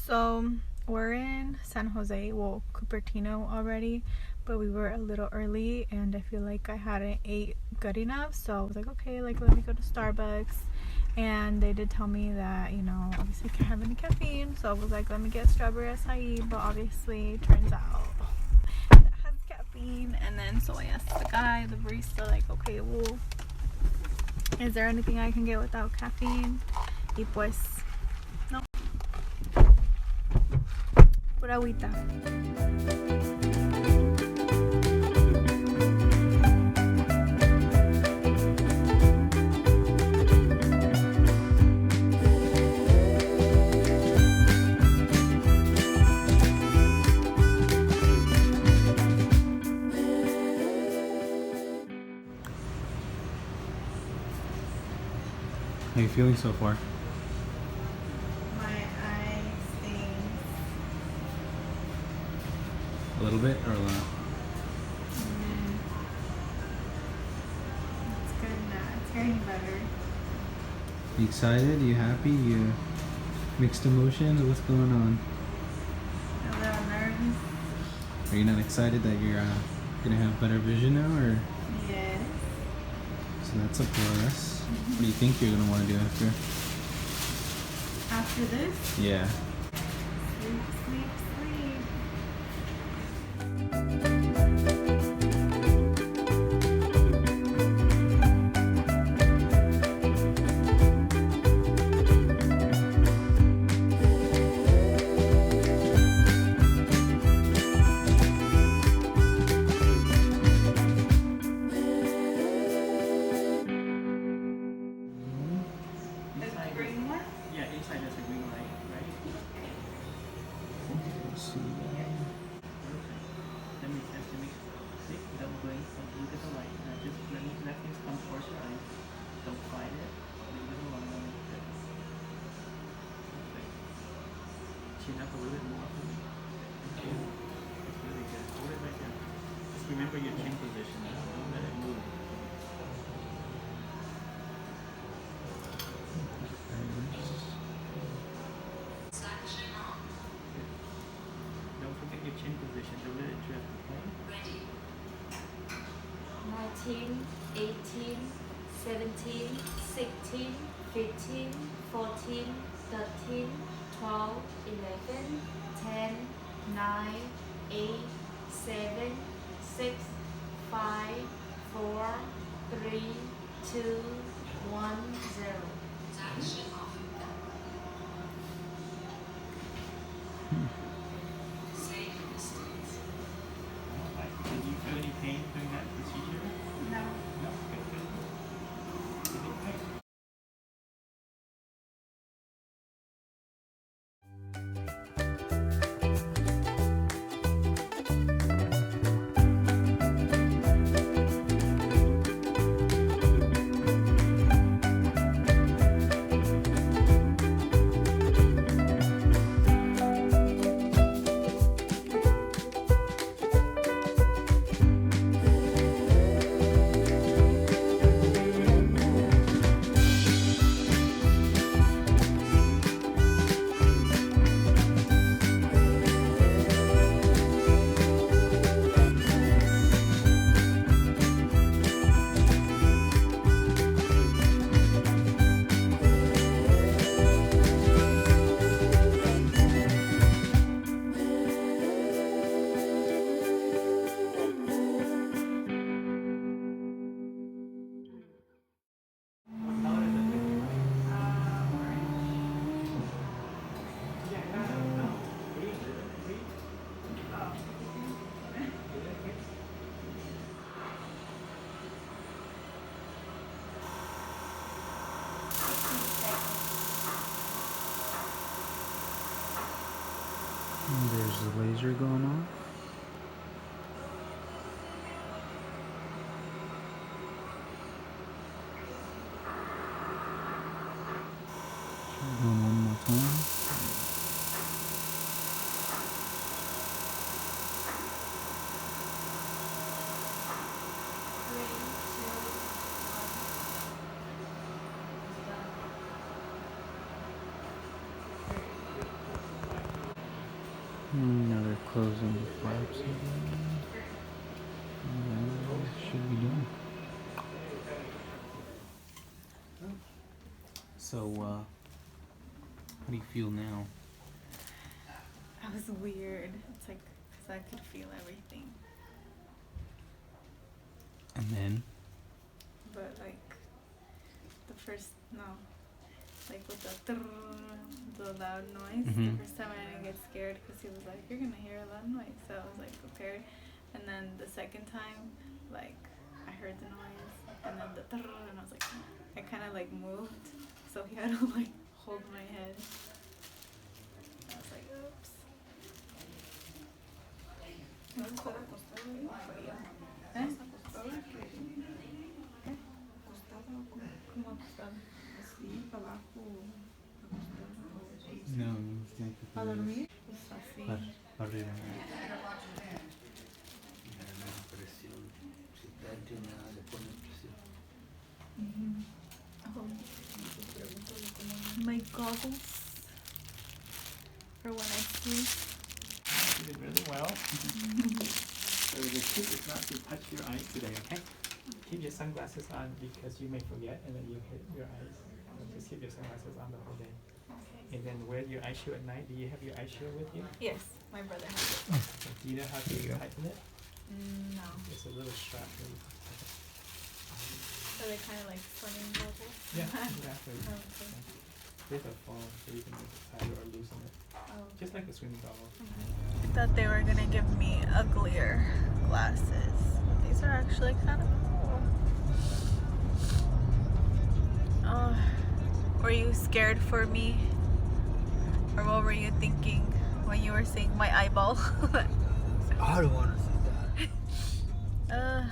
So we're in San Jose, well, Cupertino already, but we were a little early and I feel like I hadn't ate good enough, so I was like, okay, like let me go to Starbucks. And they did tell me that, you know, obviously I can't have any caffeine, so I was like, let me get strawberry acai, but obviously it turns out that has caffeine. And then so I asked the guy, the barista, like, okay, well, is there anything I can get without caffeine? Y pues no, pura agüita. How are you feeling so far? My eye stings. A little bit or a lot? It's good now. It's getting better. You excited? You happy? You mixed emotions? What's going on? A little nervous. Are you not excited that you're gonna have better vision now, or? Yes. So that's a plus. What do you think you're gonna want to do after? After this, Yeah. sleep, sleep, sleep. The green one? Yeah, inside there's a green light, right? Let's see. Let me test it. See, don't blink, don't look at the light. Just let things come towards your eyes. Don't fight it. Leave it alone. Good. Perfect. Chin up a little bit more for me. Okay. It's really good. Hold it right there. Just remember your chin position. Don't let it move. Don't forget your chin position. Don't let it drift, okay? 19, 18, 17, 16, 15, 14, 13, 12, 11, 10, 9, 8, 7, 6, 5, 4, 3, 2, 1, 0. Alright. Did you feel any pain during that procedure? No. No. Good, good. You did great. What color is it? Yeah, no. Green, is it? Green? Oh. Is it green? There's the laser going on. Going one more time. Now they're closing the flaps again. Should be done. So, how do you feel now? That was weird. It's like, because I could feel everything. And then? But like, like with the loud noise, the first time I didn't get scared because he was like, you're going to hear a loud noise. So I was like prepared. And then the second time, like, I heard the noise and then and I was like, I kind of like moved. So he had to like hold my head. I was like, oops. It's cold. ¿Eh? ¿Cómo acostado? No, tiene que ¿A dormir? Pues así. para arriba. My goggles for when I sleep. You did really well. So the tip is not to touch your eyes today, okay? Keep your sunglasses on because you may forget and then you hit your eyes. So just keep your sunglasses on the whole day. And then wear your eye shield at night. Do you have your eye shield with you? Yes, my brother has it. Do you know how to tighten it? No. There's a little strap here. So they kind of like swimming goggles? Yeah, exactly. Okay. There's a foam so you can tighten or loosen it. Oh. Just like a swimming goggles. I thought they were gonna give me uglier glasses. These are actually kind of cool. Were you scared for me? Or what were you thinking when you were seeing my eyeball? I don't want to see that.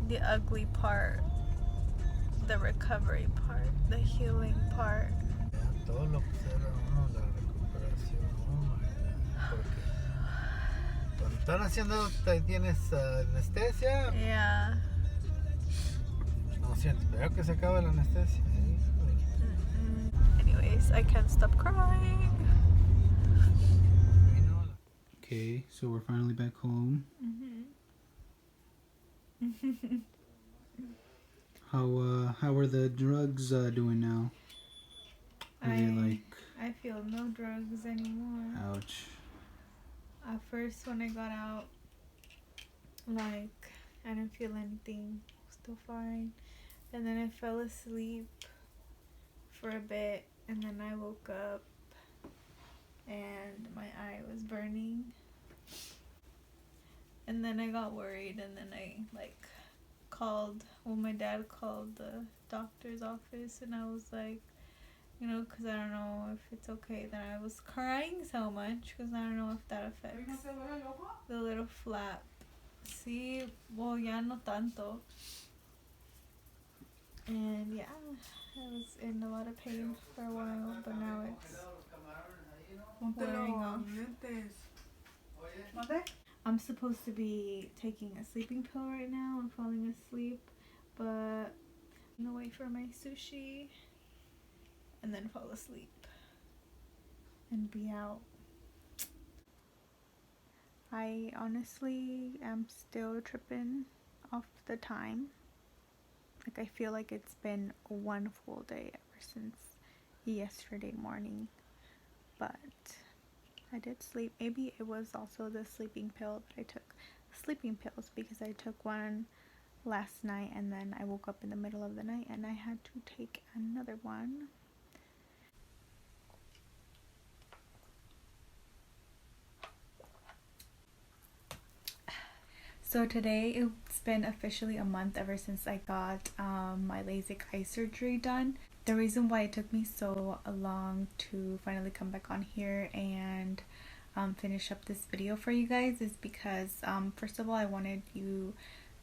The ugly part. The recovery part. The healing part. Vean todo lo que se ve uno, la recuperación. Oh my God. Porque cuando están haciendo, tienes anestesia. Yeah. No siento, veo que se acaba la anestesia. Anyways, I can't stop crying. Okay, so we're finally back home. How are the drugs doing now? Are they like... I feel no drugs anymore. Ouch. At first when I got out, like, I didn't feel anything. Still fine. And then I fell asleep for a bit, and then I woke up and my eye was burning. And then I got worried, and then I my dad called the doctor's office, and I was like, because I don't know if it's okay that I was crying so much, because I don't know if that affects the little flap. Sí, well, ya no tanto. And yeah, I was in a lot of pain for a while, but now it's wearing off. I'm supposed to be taking a sleeping pill right now. I'm falling asleep, but I'm gonna wait for my sushi and then fall asleep and be out. I honestly am still tripping off the time. Like, I feel like it's been one full day ever since yesterday morning, but I did sleep. Maybe it was also the sleeping pill that I took. Sleeping pills, because I took one last night and then I woke up in the middle of the night and I had to take another one. So today it's been officially a month ever since I got my Lasik eye surgery done. The reason why it took me so long to finally come back on here and finish up this video for you guys is because first of all, I wanted you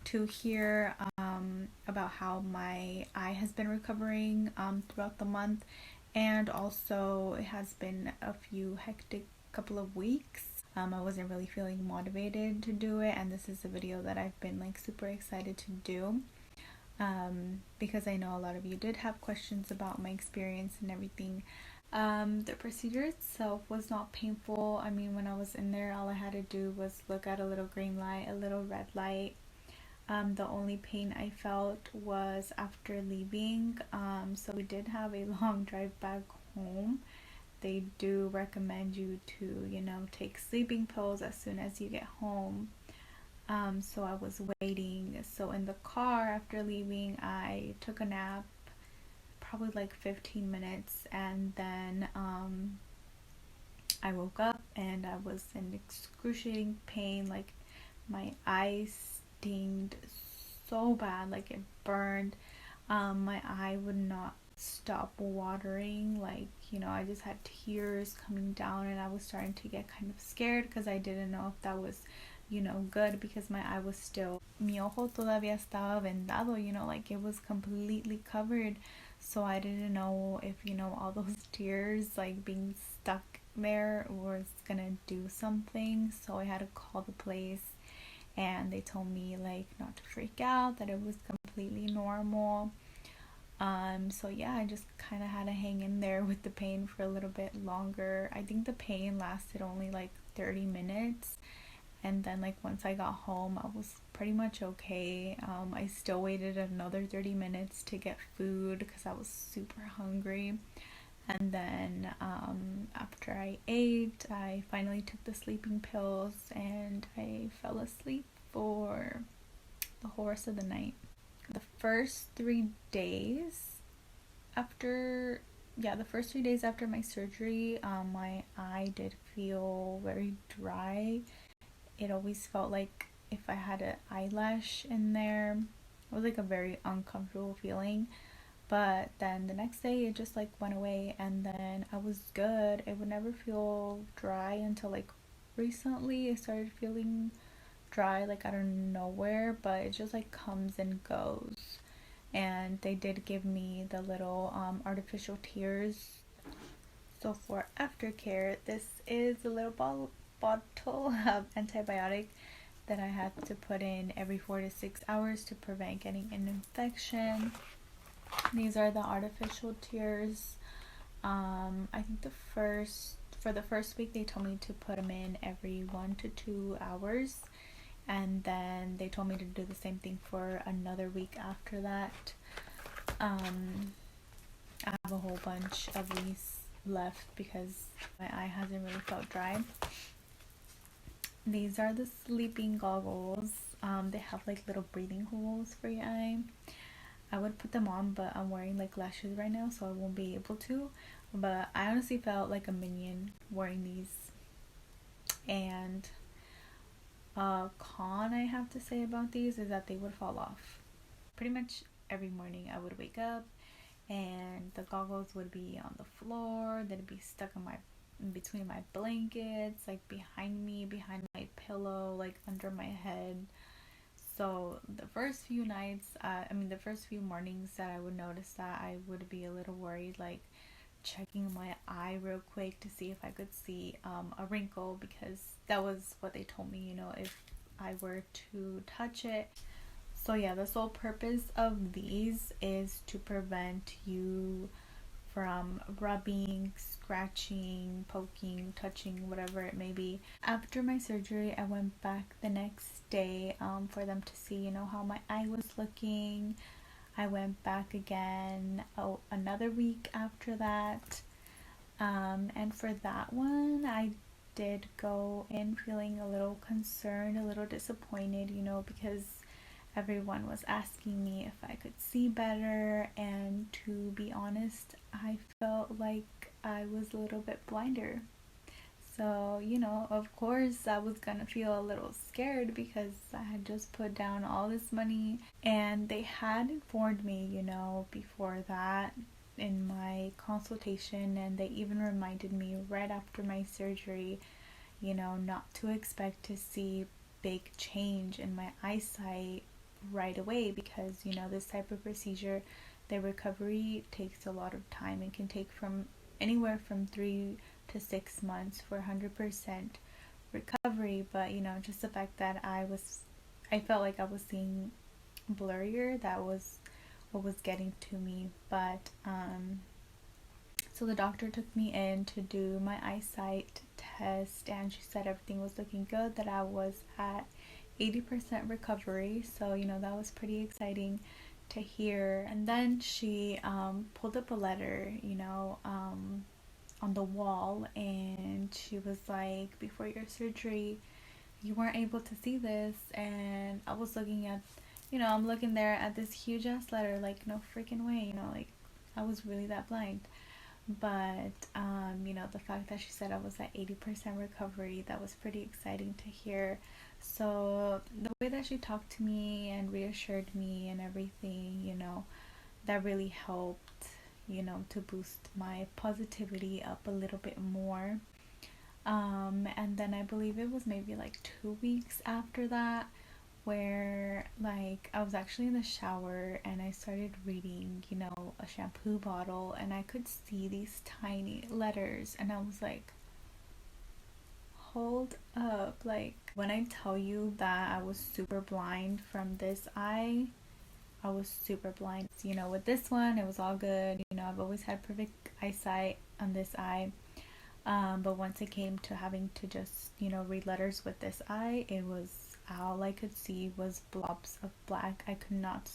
to hear about how my eye has been recovering throughout the month, and also it has been a few hectic couple of weeks. I wasn't really feeling motivated to do it, and this is a video that I've been like super excited to do because I know a lot of you did have questions about my experience and everything. The procedure itself was not painful. I mean, when I was in there, all I had to do was look at a little green light, a little red light. The only pain I felt was after leaving. So we did have a long drive back home. They do recommend you to, you know, take sleeping pills as soon as you get home. So I was waiting. So in the car after leaving, I took a nap, probably like 15 minutes, and then I woke up and I was in excruciating pain. Like my eyes stinged so bad, like it burned. My eye would not stop watering. Like, you know, I just had tears coming down, and I was starting to get kind of scared because I didn't know if that was, you know, good, because my eye was still, mi ojo todavía estaba vendado, you know, like it was completely covered. So I didn't know if, you know, all those tears like being stuck there was gonna do something. So I had to call the place, and they told me like not to freak out, that it was completely normal. So yeah, I just kind of had to hang in there with the pain for a little bit longer. I think the pain lasted only like 30 minutes, and then like once I got home, I was pretty much okay. I still waited another 30 minutes to get food because I was super hungry. And then after I ate, I finally took the sleeping pills, and I fell asleep for the whole rest of the night. The first 3 days after my surgery, my eye did feel very dry. It always felt like if I had an eyelash in there. It was like a very uncomfortable feeling. But then the next day it just like went away, and then I was good. It would never feel dry until like recently it started feeling dry, like out of nowhere, but it just like comes and goes. And they did give me the little artificial tears. So for aftercare, this is a little bottle of antibiotic that I had to put in every 4 to 6 hours to prevent getting an infection. These are the artificial tears. I think for the first week they told me to put them in every 1 to 2 hours, and then they told me to do the same thing for another week after that. I have a whole bunch of these left because my eye hasn't really felt dry. These are the sleeping goggles. They have like little breathing holes for your eye. I would put them on, but I'm wearing like lashes right now, so I won't be able to. But I honestly felt like a minion wearing these. And con I have to say about these is that they would fall off. Pretty much every morning I would wake up and the goggles would be on the floor. They'd be stuck in between my blankets, like behind me, behind my pillow, like under my head. So the first few mornings that I would notice that, I would be a little worried, like checking my eye real quick to see if I could see a wrinkle, because that was what they told me, you know, if I were to touch it. So yeah, the sole purpose of these is to prevent you from rubbing, scratching, poking, touching, whatever it may be. After my surgery, I went back the next day for them to see, you know, how my eye was looking. I went back again another week after that. And for that one, I did go in feeling a little concerned, a little disappointed, you know, because everyone was asking me if I could see better, and to be honest, I felt like I was a little bit blinder. So, you know, of course I was gonna feel a little scared because I had just put down all this money, and they had informed me, you know, before that in my consultation, and they even reminded me right after my surgery, you know, not to expect to see big change in my eyesight right away, because, you know, this type of procedure, the recovery takes a lot of time. It can take from anywhere from 3 to 6 months for 100% recovery. But, you know, just the fact that I felt like I was seeing blurrier, that was what was getting to me. But So the doctor took me in to do my eyesight test, and she said everything was looking good, that I was at 80% recovery. So, you know, that was pretty exciting to hear. And then she pulled up a letter, you know, on the wall, and she was like, before your surgery, you weren't able to see this. And I was looking at, you know, I'm looking there at this huge ass letter, like, no freaking way, you know, like, I was really that blind. But you know, the fact that she said I was at 80% recovery, that was pretty exciting to hear. So the way that she talked to me and reassured me and everything, you know, that really helped, you know, to boost my positivity up a little bit more. And then I believe it was maybe like 2 weeks after that where, like, I was actually in the shower and I started reading, you know, a shampoo bottle, and I could see these tiny letters, and I was like, hold up. Like, when I tell you that I was super blind from this eye, I was super blind. You know, with this one, it was all good. You know, I've always had perfect eyesight on this eye. But once it came to having to just, you know, read letters with this eye, it was, all I could see was blobs of black. I could not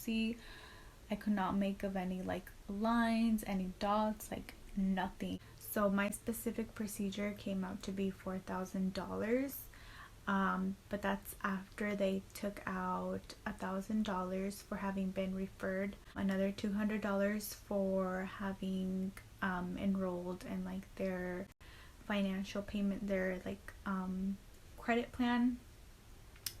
make of any like lines, any dots, like nothing. So my specific procedure came out to be $4,000. But that's after they took out $1,000 for having been referred, another $200 for having enrolled in like their financial payment, their like credit plan,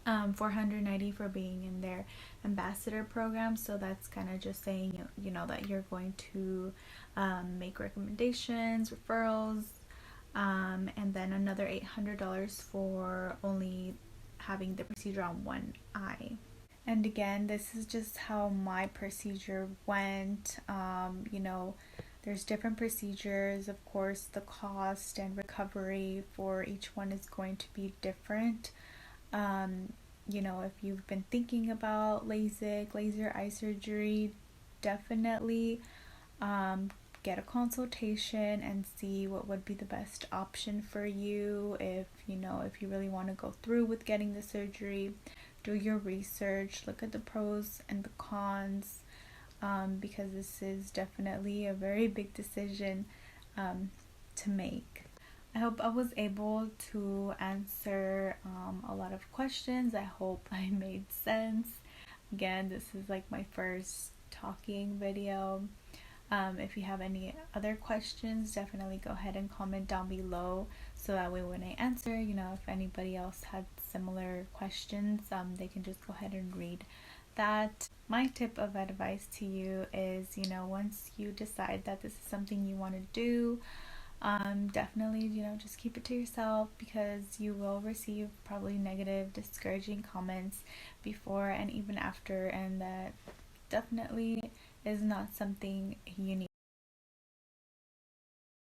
$490 for being in their ambassador program. So that's kind of just saying, you know, that you're going to make recommendations, referrals, and then another $800 for only having the procedure on one eye. And again, this is just how my procedure went. You know, there's different procedures. Of course, the cost and recovery for each one is going to be different. You know, if you've been thinking about LASIK, laser eye surgery, definitely get a consultation and see what would be the best option for you. If, you know, if you really want to go through with getting the surgery, do your research, look at the pros and the cons, because this is definitely a very big decision to make. I hope I was able to answer a lot of questions. I hope I made sense. Again, this is like my first talking video. If you have any other questions, definitely go ahead and comment down below, so that way when I answer, you know, if anybody else had similar questions, they can just go ahead and read that. My tip of advice to you is, you know, once you decide that this is something you want to do, definitely, you know, just keep it to yourself, because you will receive probably negative, discouraging comments before and even after, and that definitely is not something you need